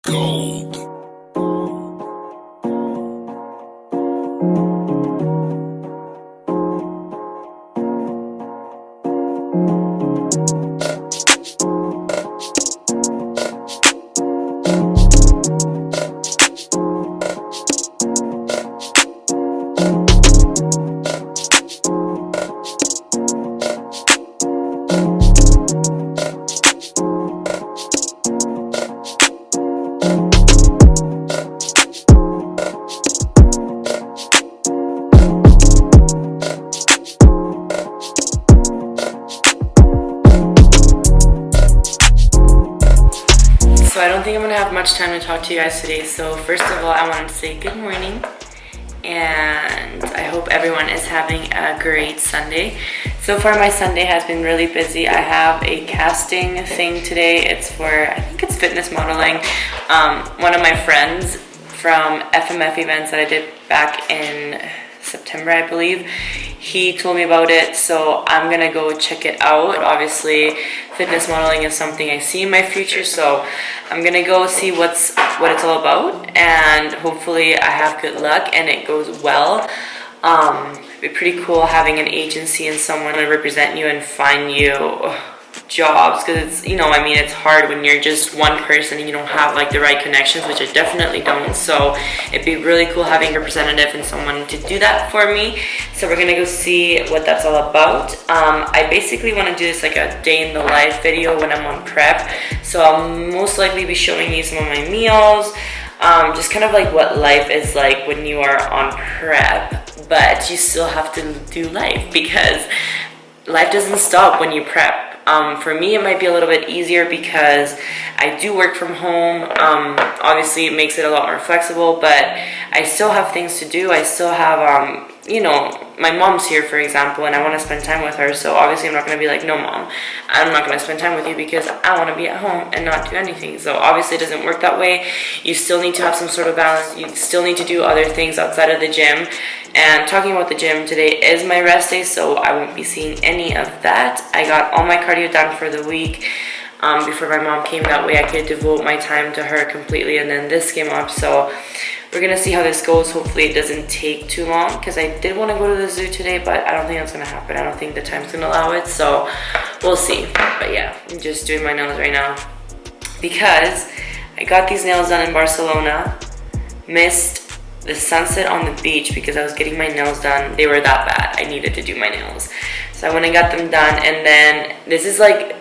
Gold. So I don't think I'm gonna have much time to talk to you guys today. So first of all, I wanted to say good morning, and I hope everyone is having a great Sunday. So far my Sunday has been really busy. I have a casting thing today. It's for, I think it's fitness modeling. One of my friends from FMF events that I did back in September, I believe, he told me about it, so I'm gonna go check it out. Obviously fitness modeling is something I see in my future, so I'm gonna go see what it's all about, and hopefully I have good luck and it goes well. It'd be pretty cool having an agency and someone to represent you and find you jobs, because it's, you know, I mean, it's hard when you're just one person and you don't have like the right connections, which I definitely don't. So it'd be really cool having a representative and someone to do that for me. So we're gonna go see what that's all about. I basically want to do this like a day in the life video when I'm on prep, so I'll most likely be showing you some of my meals, just kind of like what life is like when you are on prep, but you still have to do life because life doesn't stop when you prep. For me, it might be a little bit easier because I do work from home. Obviously, it makes it a lot more flexible, but I still have things to do. I still have, you know, my mom's here, for example, and I want to spend time with her. So obviously, I'm not going to be like, no, mom, I'm not going to spend time with you because I want to be at home and not do anything. So obviously, it doesn't work that way. You still need to have some sort of balance. You still need to do other things outside of the gym. And talking about the gym, today is my rest day, so I won't be seeing any of that. I got all my cardio done for the week before my mom came. That way I could devote my time to her completely, and then this came up. So we're going to see how this goes. Hopefully it doesn't take too long, because I did want to go to the zoo today, but I don't think that's going to happen. I don't think the time's going to allow it, so we'll see. But yeah, I'm just doing my nails right now because I got these nails done in Barcelona, missed the sunset on the beach because I was getting my nails done. They were that bad. I needed to do my nails. So I went and got them done, and then this is like,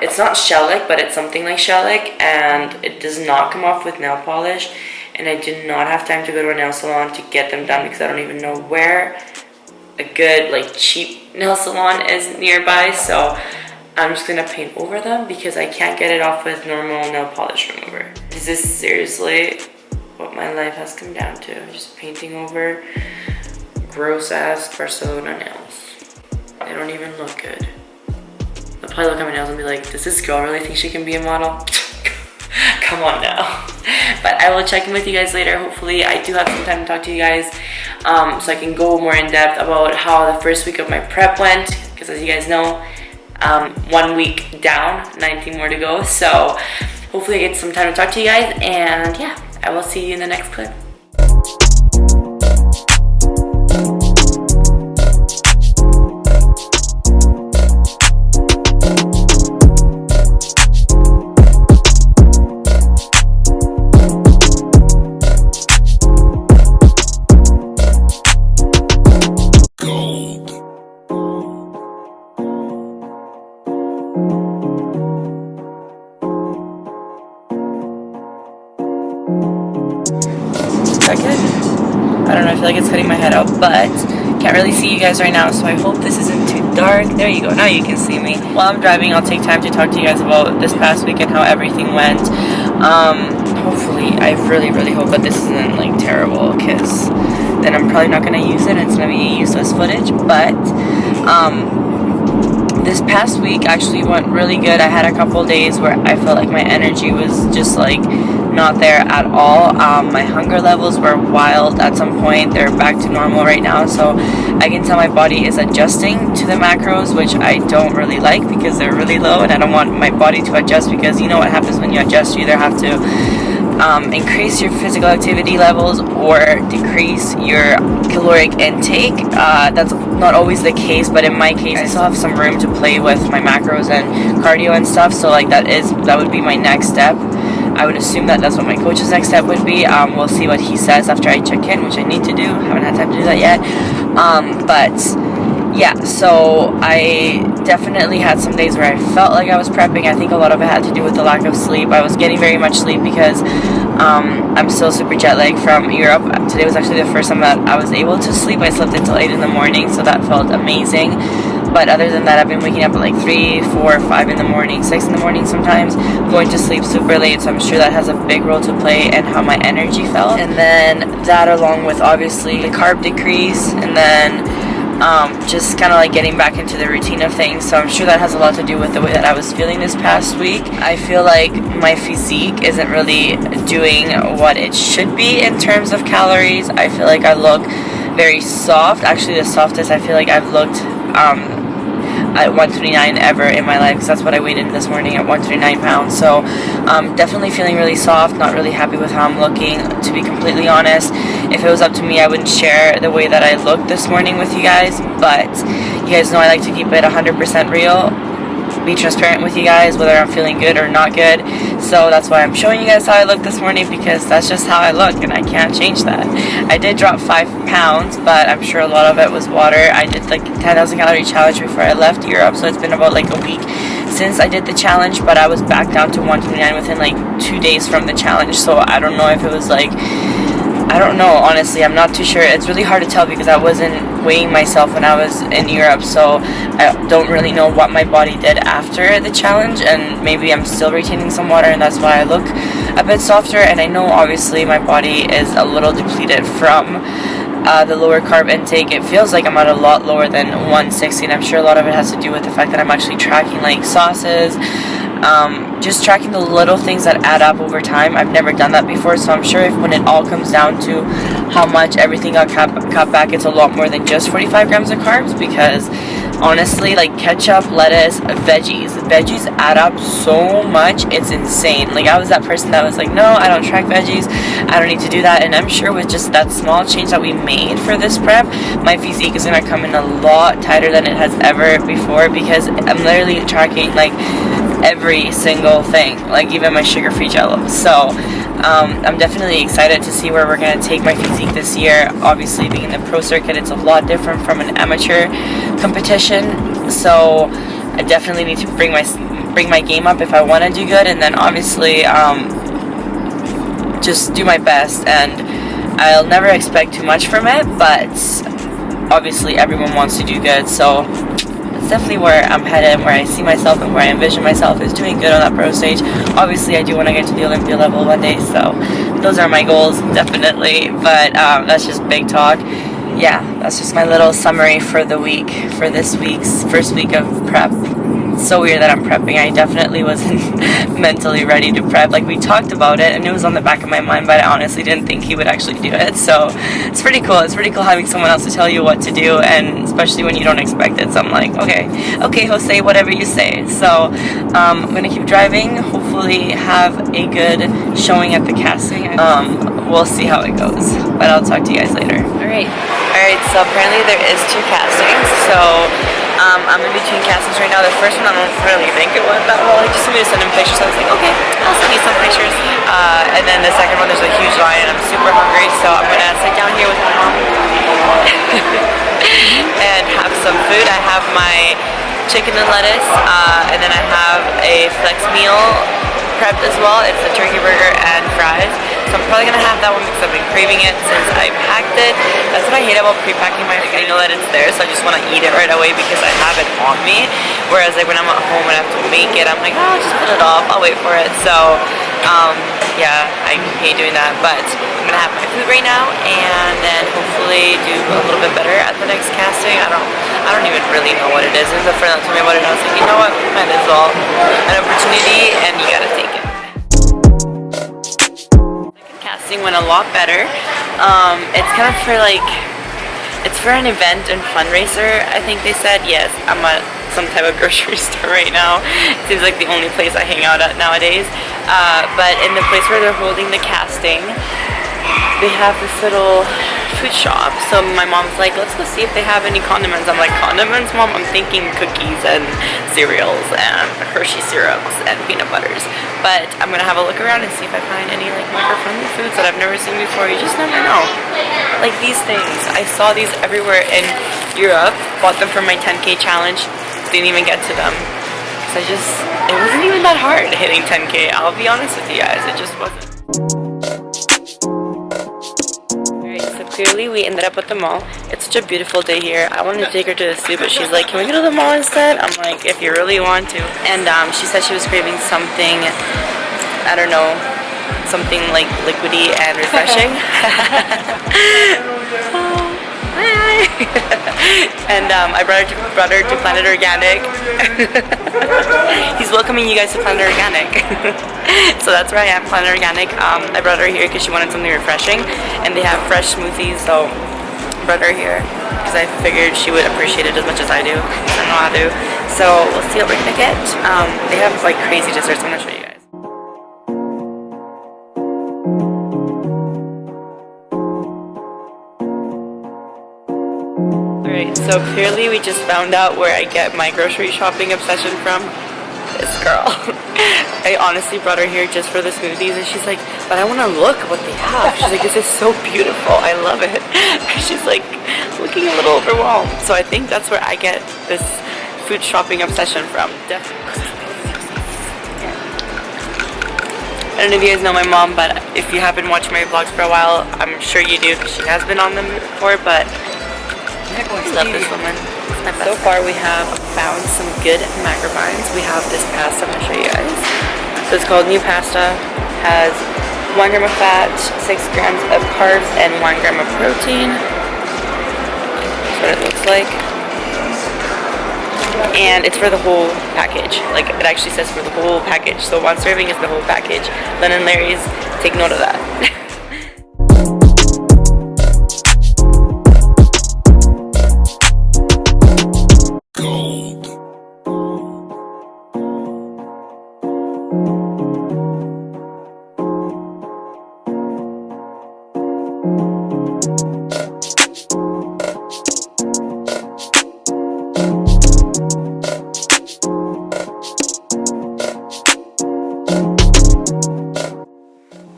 it's not shellac, but it's something like shellac, and it does not come off with nail polish, and I did not have time to go to a nail salon to get them done because I don't even know where a good like cheap nail salon is nearby. So I'm just gonna paint over them because I can't get it off with normal nail polish remover. This is seriously what my life has come down to, just painting over gross ass Barcelona nails. They don't even look good. They'll probably look at my nails and be like, does this girl really think she can be a model? Come on now. But I will check in with you guys later. Hopefully I do have some time to talk to you guys, so I can go more in depth about how the first week of my prep went, because as you guys know, 1 week down, 19 more to go. So hopefully I get some time to talk to you guys, and yeah, I will see you in the next clip. I don't know, I feel like it's cutting my head out, but can't really see you guys right now, so I hope this isn't too dark. There you go, now you can see me. While I'm driving, I'll take time to talk to you guys about this past week and how everything went. Hopefully, I really hope that this isn't like terrible, because then I'm probably not going to use it. It's going to be useless footage, but this past week actually went really good. I had a couple days where I felt like my energy was just like not there at all. My hunger levels were wild at some point. They're back to normal right now, so I can tell my body is adjusting to the macros, which I don't really like because they're really low, and I don't want my body to adjust, because you know what happens when you adjust, you either have to increase your physical activity levels or decrease your caloric intake. That's not always the case, but in my case I still have some room to play with my macros and cardio and stuff, so like that would be my next step. I would assume that that's what my coach's next step would be. We'll see what he says after I check in, which I need to do. Haven't had time to do that yet. But yeah, so I definitely had some days where I felt like I was prepping. I think a lot of it had to do with the lack of sleep. I was getting very much sleep because I'm still super jet lagged from Europe. Today was actually the first time that I was able to sleep. I slept until 8 in the morning, so that felt amazing. But other than that, I've been waking up at like 3, 4, 5 in the morning, 6 in the morning sometimes, going to sleep super late, so I'm sure that has a big role to play in how my energy felt. And then that, along with obviously the carb decrease, and then just kind of like getting back into the routine of things. So I'm sure that has a lot to do with the way that I was feeling this past week. I feel like my physique isn't really doing what it should be in terms of calories. I feel like I look very soft, actually the softest I feel like I've looked at 129 ever in my life, because that's what I weighed in this morning, at 139 pounds. So definitely feeling really soft, not really happy with how I'm looking, to be completely honest. If it was up to me, I wouldn't share the way that I looked this morning with you guys, but you guys know I like to keep it 100% real, be transparent with you guys, whether I'm feeling good or not good. So that's why I'm showing you guys how I look this morning, because that's just how I look and I can't change that. I did drop 5 pounds, but I'm sure a lot of it was water. I did like 10,000 calorie challenge before I left Europe, so it's been about like a week since I did the challenge, but I was back down to 129 within like 2 days from the challenge. So I don't know if it was like, I don't know, honestly, I'm not too sure. It's really hard to tell because I wasn't weighing myself when I was in Europe, so I don't really know what my body did after the challenge, and maybe I'm still retaining some water and that's why I look a bit softer. And I know obviously my body is a little depleted from the lower carb intake. It feels like I'm at a lot lower than 160, and I'm sure a lot of it has to do with the fact that I'm actually tracking like sauces, just tracking the little things that add up over time. I've never done that before, so I'm sure if when it all comes down to how much everything got cut back, it's a lot more than just 45 grams of carbs, because honestly, like ketchup, lettuce, veggies add up so much, it's insane. Like I was that person that was like, no, I don't track veggies, I don't need to do that. And I'm sure with just that small change that we made for this prep, my physique is gonna come in a lot tighter than it has ever before, because I'm literally tracking like every single thing, like even my sugar-free jello. So I'm definitely excited to see where we're going to take my physique this year. Obviously, being in the pro circuit, it's a lot different from an amateur competition, so I definitely need to bring my game up if I want to do good, and then obviously just do my best. And I'll never expect too much from it, but obviously everyone wants to do good, so it's definitely where I'm headed, where I see myself and where I envision myself is doing good on that pro stage. Obviously I do want to get to the Olympia level one day, so those are my goals, definitely. But that's just big talk. Yeah, that's just my little summary for the week, for this week's first week of prep. It's so weird that I'm prepping. I definitely wasn't mentally ready to prep. Like, we talked about it and it was on the back of my mind, but I honestly didn't think he would actually do it. So it's pretty cool. It's pretty cool having someone else to tell you what to do, and especially when you don't expect it. So I'm like, okay, Jose, whatever you say. So I'm gonna keep driving, hopefully have a good showing at the casting. We'll see how it goes, but I'll talk to you guys later. Alright, so apparently there is 2 castings, so I'm in between castings right now. The first one, I don't really think it went that well. He just told me to send him pictures, so I was like, okay, I'll send you some pictures. And then the second one, there's a huge line, and I'm super hungry, so I'm gonna sit down here with my mom and have some food. I have my chicken and lettuce, and then I have a flex meal prepped as well. It's a turkey burger and fries. So I'm probably gonna have that one because I've been craving it since I packed it. That's what I hate about pre-packing my food. I know that it's there, so I just want to eat it right away because I have it on me. Whereas like when I'm at home and I have to make it, I'm like, oh, I'll just put it off, I'll wait for it. So yeah, I hate doing that, but I'm gonna have my food right now and then hopefully do a little bit better at the next casting. I don't even really know what it is. There's a friend that told me about it and I was like, you know what, might as well. An opportunity and you gotta take it. Casting went a lot better. It's kind of for like, it's for an event and fundraiser, I think they said. Yes, I'm a some type of grocery store right now. It seems like the only place I hang out at nowadays. But in the place where they're holding the casting, they have this little food shop. So my mom's like, let's go see if they have any condiments. I'm like, condiments, Mom? I'm thinking cookies and cereals and Hershey syrups and peanut butters. But I'm gonna have a look around and see if I find any like micro-friendly foods that I've never seen before. You just never know. Like these things, I saw these everywhere in Europe. Bought them for my 10K challenge. Didn't even get to them. So it wasn't even that hard hitting 10K. I'll be honest with you guys, it just wasn't. Clearly we ended up at the mall. It's such a beautiful day here. I wanted to take her to the zoo, but she's like, can we go to the mall instead? I'm like, if you really want to. And she said she was craving something, I don't know, something like liquidy and refreshing. Hi. And I brought her to Planet Organic. He's welcoming you guys to Planet Organic. So that's where I am, Planet Organic. I brought her here because she wanted something refreshing, and they have fresh smoothies, so I brought her here because I figured she would appreciate it as much as I do. I don't know how to. So we'll see what we're gonna get. They have like crazy desserts. I'm gonna show you guys. Alright, so clearly we just found out where I get my grocery shopping obsession from. This girl. I honestly brought her here just for the smoothies, and she's like, but I want to look what they have. She's like, this is so beautiful. I love it. She's like looking a little overwhelmed. So I think that's where I get this food shopping obsession from. Definitely. I don't know if you guys know my mom, but if you have been watching my vlogs for a while, I'm sure you do because she has been on them before, but I love this woman. So far we have found some good macrofines. We have this pasta, I'm going to show you guys. So it's called New Pasta. Has 1 gram of fat, 6 grams of carbs, and 1 gram of protein. That's what it looks like. And it's for the whole package. Like, it actually says for the whole package. So 1 serving is the whole package. Len and Larry's, take note of that.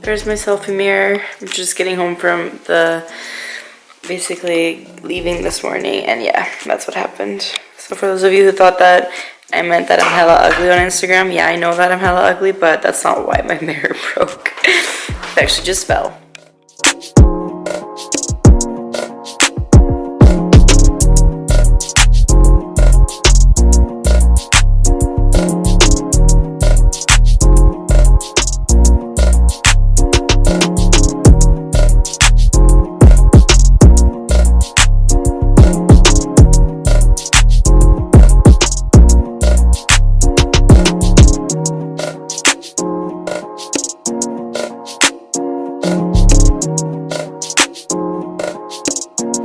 There's my selfie mirror. I'm just getting home from basically leaving this morning, and yeah, that's what happened. So for those of you who thought that I meant that I'm hella ugly on Instagram, yeah, I know that I'm hella ugly, but that's not why my mirror broke. It actually just fell.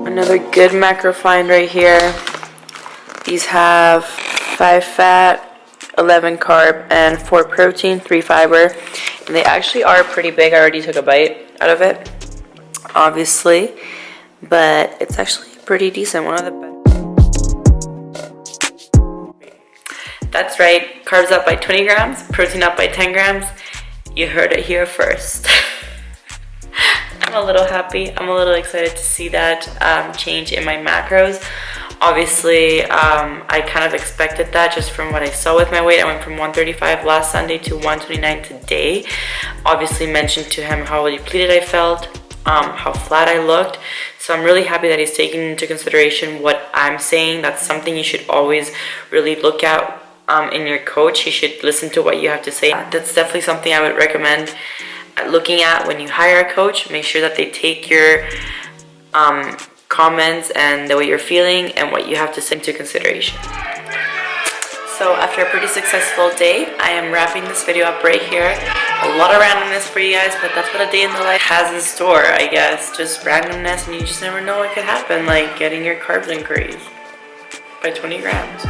Another good macro find right here. These have 5 fat, 11 carb, and 4 protein, 3 fiber. And they actually are pretty big. I already took a bite out of it, obviously. But it's actually pretty decent. One of the best. That's right. Carbs up by 20 grams, protein up by 10 grams. You heard it here first. I'm a little happy. I'm a little excited to see that change in my macros. Obviously, I kind of expected that just from what I saw with my weight. I went from 135 last Sunday to 129 today. Obviously mentioned to him how depleted I felt, how flat I looked. So I'm really happy that he's taking into consideration what I'm saying. That's something you should always really look at in your coach. He should listen to what you have to say. That's definitely something I would recommend looking at when you hire a coach. Make sure that they take your comments and the way you're feeling and what you have to say into consideration. So after a pretty successful day, I am wrapping this video up right here. A lot of randomness for you guys, but that's what a day in the life has in store, I guess. Just randomness, and you just never know what could happen, like getting your carbs increased by 20 grams.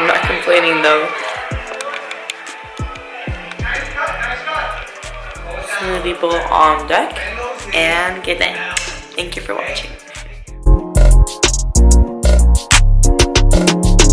I'm not complaining though. Smoothie bowl on deck, and good night. Thank you for watching.